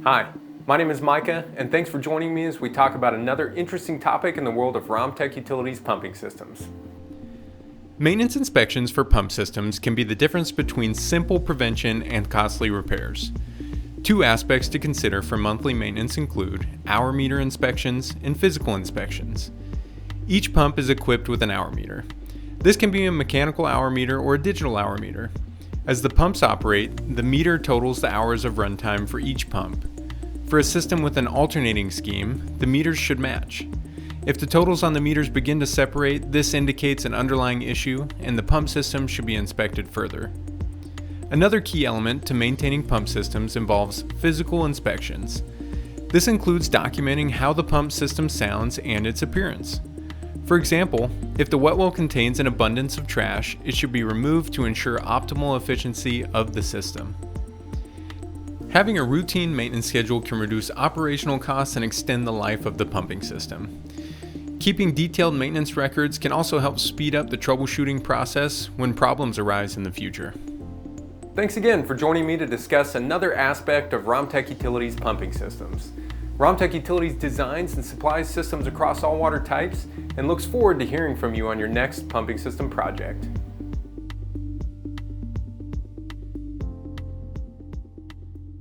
Hi, my name is Micah, and thanks for joining me as we talk about another interesting topic in the world of Romtec Utilities pumping systems. Maintenance inspections for pump systems can be the difference between simple prevention and costly repairs. Two aspects to consider for monthly maintenance include hour meter inspections and physical inspections. Each pump is equipped with an hour meter. This can be a mechanical hour meter or a digital hour meter. As the pumps operate, the meter totals the hours of runtime for each pump. For a system with an alternating scheme, the meters should match. If the totals on the meters begin to separate, this indicates an underlying issue and the pump system should be inspected further. Another key element to maintaining pump systems involves physical inspections. This includes documenting how the pump system sounds and its appearance. For example, if the wet well contains an abundance of trash, it should be removed to ensure optimal efficiency of the system. Having a routine maintenance schedule can reduce operational costs and extend the life of the pumping system. Keeping detailed maintenance records can also help speed up the troubleshooting process when problems arise in the future. Thanks again for joining me to discuss another aspect of Romtec Utilities pumping systems. Romtec Utilities designs and supplies systems across all water types and looks forward to hearing from you on your next pumping system project.